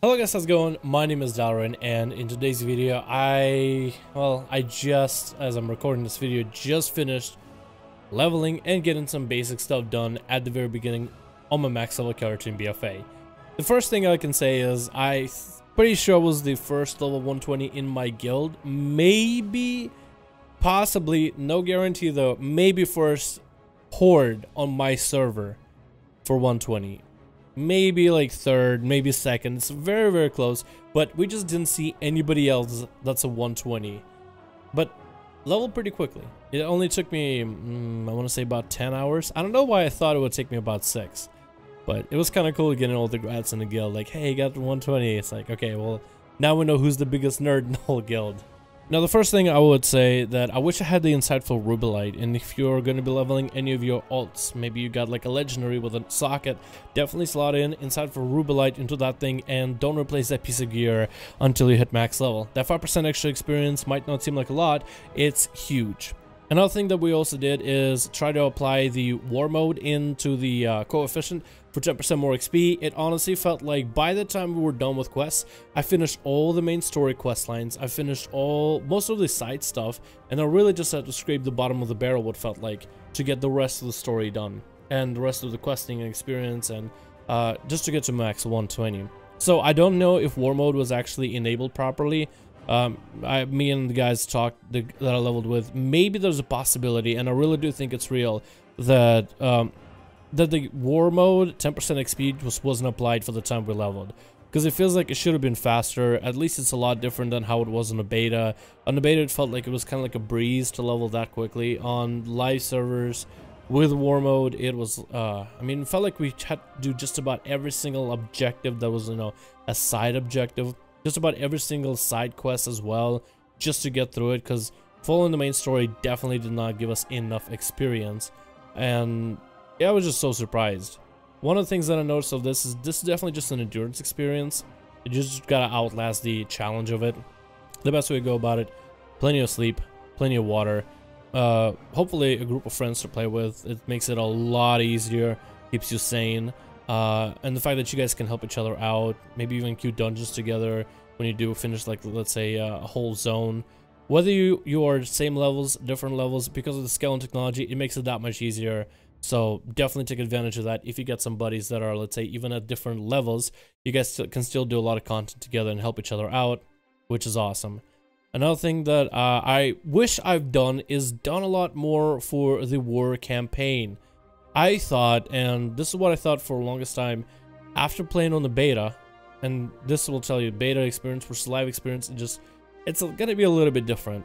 Hello guys, how's it going? My name is Dalrin, and in today's video, I just, as I'm recording this video, just finished leveling and getting some basic stuff done at the very beginning on my max level character in BFA. The first thing I can say is pretty sure I was the first level 120 in my guild. Maybe, possibly, no guarantee though, maybe first horde on my server for 120. Maybe like third, maybe second. It's very, very close, but we just didn't see anybody else that's a 120. But leveled pretty quickly. It only took me, I want to say about 10 hours. I don't know why I thought it would take me about 6. But it was kind of cool getting all the grats in the guild. Like, hey, you got 120. It's like, okay, well, now we know who's the biggest nerd in the whole guild. Now, the first thing I would say that I wish I had the insightful Rubelite, and if you're going to be leveling any of your alts, maybe you got like a legendary with a socket, definitely slot in insightful Rubelite into that thing and don't replace that piece of gear until you hit max level. That 5% extra experience might not seem like a lot, it's huge. Another thing that we also did is try to apply the war mode into the coefficient for 10% more XP. It honestly felt like by the time we were done with quests, I finished all the main story quest lines, I finished most of the side stuff, and I really just had to scrape the bottom of the barrel, what felt like, to get the rest of the story done and the rest of the questing and experience, and just to get to max 120. So I don't know if war mode was actually enabled properly. Me and the guys talked that I leveled with, maybe there's a possibility, and I really do think it's real, that that the war mode 10% XP wasn't applied for the time we leveled, because it feels like it should have been faster. At least it's a lot different than how it was on the beta. On the beta, it felt like it was kind of like a breeze to level that quickly. On live servers with war mode, it was I mean, it felt like we had to do just about every single objective that was, you know, a side objective, just about every single side quest as well, just to get through it, because following the main story definitely did not give us enough experience. And yeah, I was just so surprised. One of the things that I noticed of this is definitely just an endurance experience. You just gotta outlast the challenge of it. The best way to go about it: plenty of sleep, plenty of water, hopefully a group of friends to play with. It makes it a lot easier, keeps you sane. And the fact that you guys can help each other out, maybe even queue dungeons together when you do finish, like, let's say a whole zone. Whether you are same levels, different levels, because of the skeleton technology, it makes it that much easier. So definitely take advantage of that. If you get some buddies that are, let's say, even at different levels, you guys can still do a lot of content together and help each other out, which is awesome. Another thing that I wish I've done is done a lot more for the war campaign. I thought, and this is what I thought for the longest time, after playing on the beta, and this will tell you, beta experience versus live experience, it's gonna be a little bit different.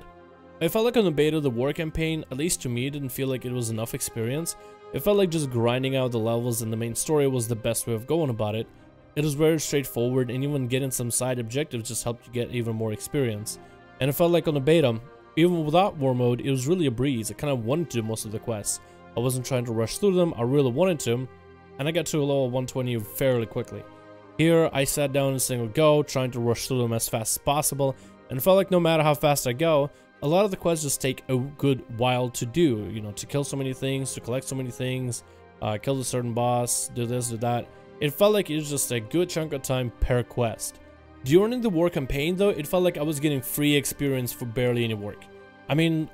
I felt like on the beta, the war campaign, at least to me, didn't feel like it was enough experience. It felt like just grinding out the levels and the main story was the best way of going about it. It was very straightforward, and even getting some side objectives just helped you get even more experience. And it felt like on the beta, even without war mode, it was really a breeze. I kind of wanted to do most of the quests. I wasn't trying to rush through them, I really wanted to, and I got to a level 120 fairly quickly. Here, I sat down in a single go, trying to rush through them as fast as possible, and it felt like no matter how fast I go, a lot of the quests just take a good while to do, you know, to kill so many things, to collect so many things, kill a certain boss, do this, do that. It felt like it was just a good chunk of time per quest. During the war campaign though, it felt like I was getting free experience for barely any work. I mean,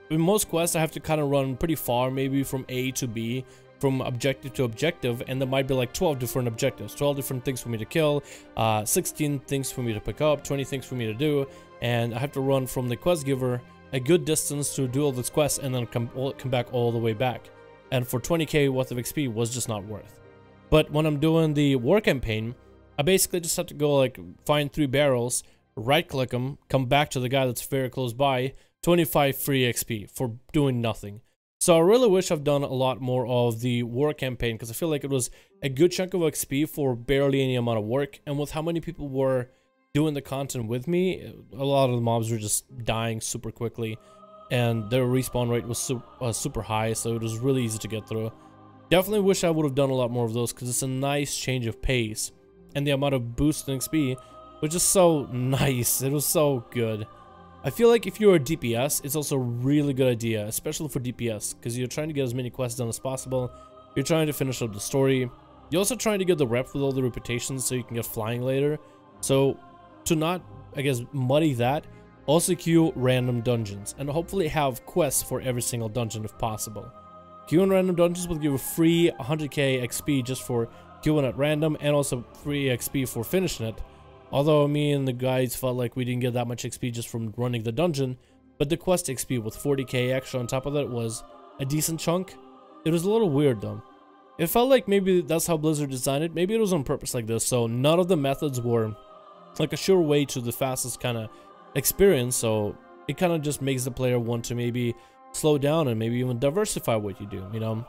in most quests I have to kind of run pretty far, maybe from A to B, from objective to objective, and there might be like 12 different objectives, 12 different things for me to kill, 16 things for me to pick up, 20 things for me to do, and I have to run from the quest giver a good distance to do all this quests and then come back all the way back. And for 20k worth of XP was just not worth. But when I'm doing the war campaign, I basically just have to go like find 3 barrels, right click them, come back to the guy that's very close by, 25 free XP for doing nothing. So I really wish I've done a lot more of the war campaign, because I feel like it was a good chunk of XP for barely any amount of work, and with how many people were doing the content with me, a lot of the mobs were just dying super quickly, and their respawn rate was super high, so it was really easy to get through. Definitely wish I would have done a lot more of those, because it's a nice change of pace, and the amount of boost in XP was just so nice. It was so good. I feel like if you're a DPS, it's also a really good idea, especially for DPS, because you're trying to get as many quests done as possible. You're trying to finish up the story. You're also trying to get the rep with all the reputations so you can get flying later. So to not, I guess, muddy that, also queue random dungeons and hopefully have quests for every single dungeon if possible. Queuing random dungeons will give you free 100k XP just for queuing at random, and also free XP for finishing it. Although me and the guys felt like we didn't get that much XP just from running the dungeon, but the quest XP with 40k extra on top of that was a decent chunk. It was a little weird though. It felt like maybe that's how Blizzard designed it. Maybe it was on purpose like this, so none of the methods were like a sure way to the fastest kind of experience, so it kind of just makes the player want to maybe slow down and maybe even diversify what you do, you know?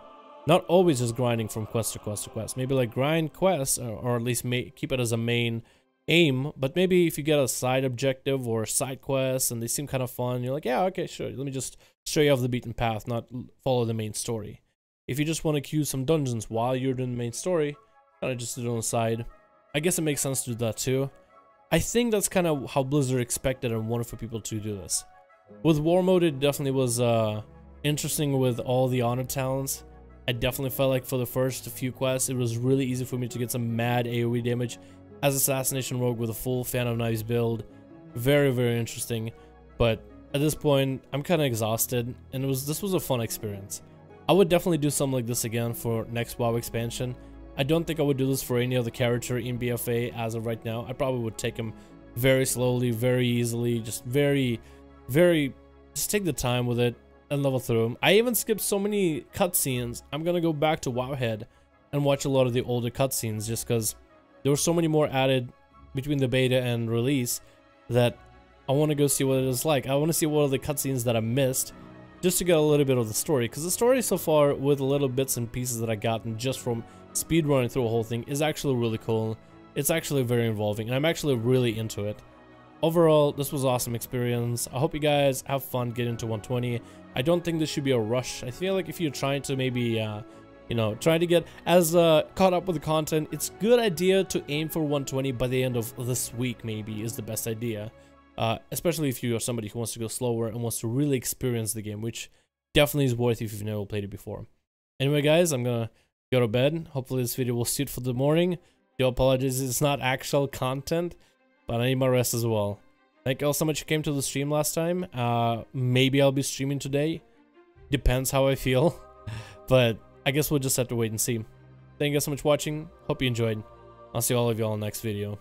Not always just grinding from quest to quest to quest. Maybe like grind quests, or at least keep it as a main aim, but maybe if you get a side objective or side quests and they seem kind of fun, you're like, yeah, okay, sure, let me just stray off the beaten path, not follow the main story. If you just want to queue some dungeons while you're doing the main story, kind of just do it on the side. I guess it makes sense to do that too. I think that's kind of how Blizzard expected and wanted for people to do this. With War Mode, it definitely was interesting with all the honor talents. I definitely felt like for the first few quests, it was really easy for me to get some mad AoE damage as Assassination Rogue with a full Fan of Knives build. Very, very interesting. But at this point, I'm kind of exhausted, and this was a fun experience. I would definitely do something like this again for next WoW expansion. I don't think I would do this for any other character in BFA as of right now. I probably would take him very slowly, very easily, just just take the time with it and level through him. I even skipped so many cutscenes. I'm gonna go back to Wowhead and watch a lot of the older cutscenes just because there were so many more added between the beta and release that I want to go see what it is like. I want to see what are the cutscenes that I missed just to get a little bit of the story, because the story so far with the little bits and pieces that I gotten just from speedrunning through a whole thing is actually really cool. It's actually very involving, and I'm actually really into it. Overall, this was an awesome experience. I hope you guys have fun getting to 120. I don't think this should be a rush. I feel like if you're trying to maybe, you know, trying to get as caught up with the content, it's a good idea to aim for 120 by the end of this week, maybe, is the best idea. Especially if you are somebody who wants to go slower and wants to really experience the game, which definitely is worth if you've never played it before. Anyway, guys, I'm gonna go to bed. Hopefully this video will suit for the morning. Do apologize, it's not actual content, but I need my rest as well. Thank you all so much you came to the stream last time. Maybe I'll be streaming today. Depends how I feel. But I guess we'll just have to wait and see. Thank you guys so much for watching. Hope you enjoyed. I'll see all of you all in the next video.